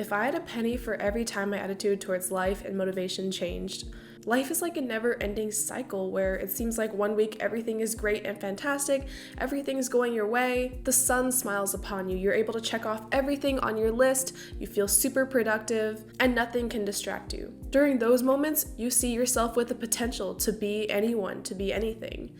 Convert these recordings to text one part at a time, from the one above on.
If I had a penny for every time my attitude towards life and motivation changed, life is like a never-ending cycle where it seems like one week everything is great and fantastic, everything's going your way, the sun smiles upon you, you're able to check off everything on your list, you feel super productive, and nothing can distract you. During those moments, you see yourself with the potential to be anyone, to be anything.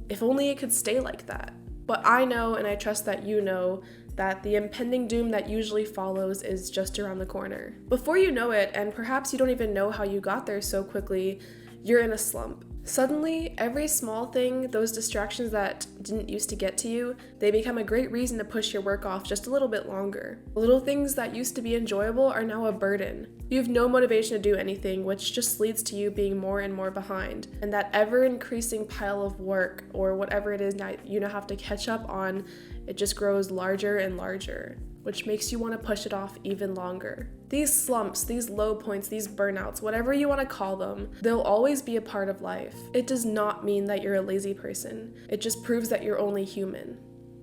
If only it could stay like that. But I know, and I trust that you know, that the impending doom that usually follows is just around the corner. Before you know it, and perhaps you don't even know how you got there so quickly, you're in a slump. Suddenly, every small thing, those distractions that didn't used to get to you, they become a great reason to push your work off just a little bit longer. Little things that used to be enjoyable are now a burden. You have no motivation to do anything, which just leads to you being more and more behind. And that ever-increasing pile of work, or whatever it is that you now have to catch up on, it just grows larger and larger, which makes you want to push it off even longer. These slumps, these low points, these burnouts, whatever you want to call them, they'll always be a part of life. It does not mean that you're a lazy person. It just proves that you're only human.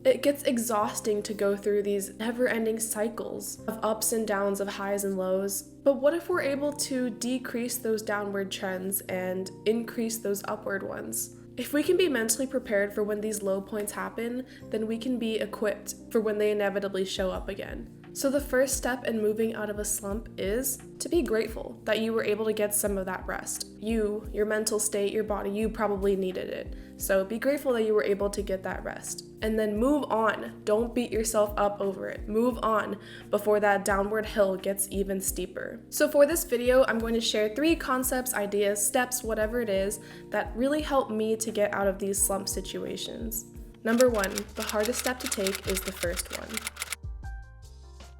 It gets exhausting to go through these never-ending cycles of ups and downs, of highs and lows. But what if we're able to decrease those downward trends and increase those upward ones? If we can be mentally prepared for when these low points happen, then we can be equipped for when they inevitably show up again. So the first step in moving out of a slump is to be grateful that you were able to get some of that rest. You, your mental state, your body, you probably needed it. So be grateful that you were able to get that rest. And then move on. Don't beat yourself up over it. Move on before that downward hill gets even steeper. So for this video, I'm going to share 3 concepts, ideas, steps, whatever it is, that really help me to get out of these slump situations. Number 1, the hardest step to take is the first one.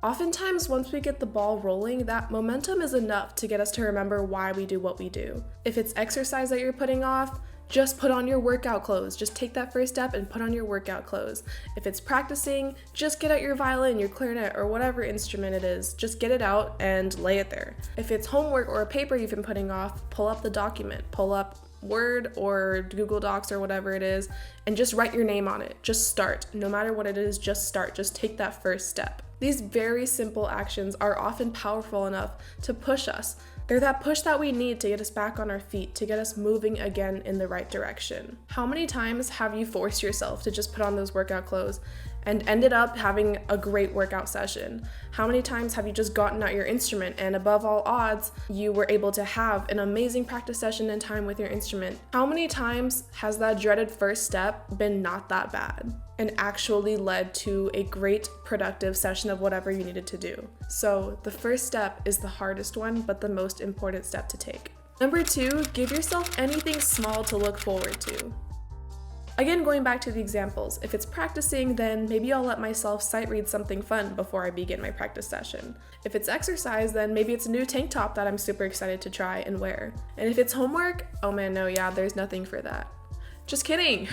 Oftentimes, once we get the ball rolling, that momentum is enough to get us to remember why we do what we do. If it's exercise that you're putting off, just put on your workout clothes. Just take that first step and put on your workout clothes. If it's practicing, just get out your violin, your clarinet, or whatever instrument it is. Just get it out and lay it there. If it's homework or a paper you've been putting off, pull up the document, pull up Word or Google Docs or whatever it is, and just write your name on it. Just start. No matter what it is, just start. Just take that first step. These very simple actions are often powerful enough to push us. They're that push that we need to get us back on our feet, to get us moving again in the right direction. How many times have you forced yourself to just put on those workout clothes and ended up having a great workout session? How many times have you just gotten out your instrument and above all odds, you were able to have an amazing practice session and time with your instrument? How many times has that dreaded first step been not that bad and actually led to a great productive session of whatever you needed to do? So the first step is the hardest one, but the most important step to take. Number 2, give yourself anything small to look forward to. Again, going back to the examples, if it's practicing, then maybe I'll let myself sight read something fun before I begin my practice session. If it's exercise, then maybe it's a new tank top that I'm super excited to try and wear. And if it's homework, oh man, no, yeah, there's nothing for that. Just kidding.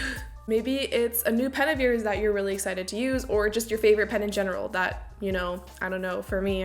Maybe it's a new pen of yours that you're really excited to use, or just your favorite pen in general that, I don't know, for me,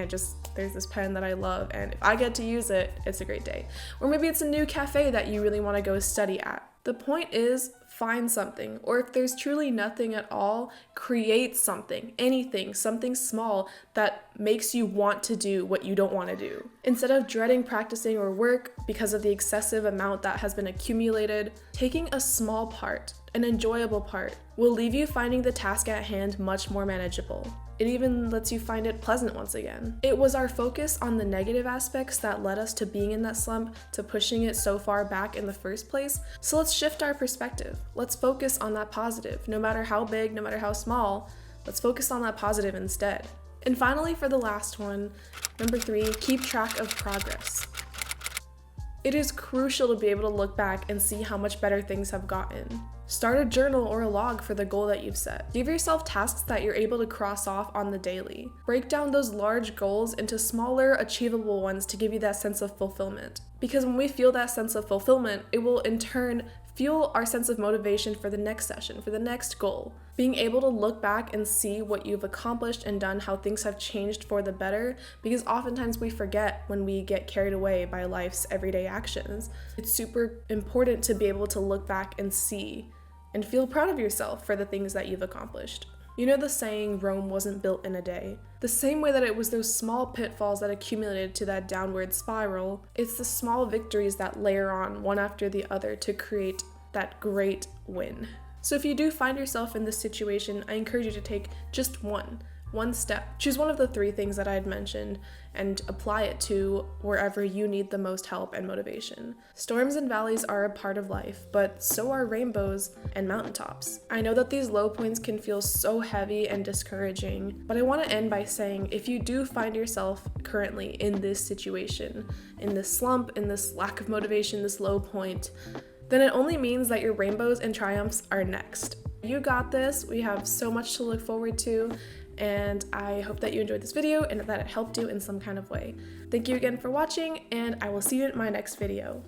there's this pen that I love, and if I get to use it, it's a great day. Or maybe it's a new cafe that you really want to go study at. The point is, find something, or if there's truly nothing at all, create something, anything, something small that makes you want to do what you don't want to do. Instead of dreading practicing or work because of the excessive amount that has been accumulated, taking a small part, an enjoyable part, will leave you finding the task at hand much more manageable. It even lets you find it pleasant once again. It was our focus on the negative aspects that led us to being in that slump, to pushing it so far back in the first place. So let's shift our perspective. Let's focus on that positive. No matter how big, no matter how small, let's focus on that positive instead. And finally, for the last one, number 3, keep track of progress. It is crucial to be able to look back and see how much better things have gotten. Start a journal or a log for the goal that you've set. Give yourself tasks that you're able to cross off on the daily. Break down those large goals into smaller, achievable ones to give you that sense of fulfillment. Because when we feel that sense of fulfillment, it will in turn fuel our sense of motivation for the next session, for the next goal. Being able to look back and see what you've accomplished and done, how things have changed for the better, because oftentimes we forget when we get carried away by life's everyday actions. It's super important to be able to look back and see and feel proud of yourself for the things that you've accomplished. You know the saying, Rome wasn't built in a day? The same way that it was those small pitfalls that accumulated to that downward spiral, it's the small victories that layer on one after the other to create that great win. So if you do find yourself in this situation, I encourage you to take just one step. Choose one of the 3 things that I had mentioned and apply it to wherever you need the most help and motivation. Storms and valleys are a part of life, but so are rainbows and mountaintops. I know that these low points can feel so heavy and discouraging, but I want to end by saying if you do find yourself currently in this situation, in this slump, in this lack of motivation, this low point, then it only means that your rainbows and triumphs are next. You got this. We have so much to look forward to. And I hope that you enjoyed this video and that it helped you in some kind of way. Thank you again for watching, and I will see you in my next video.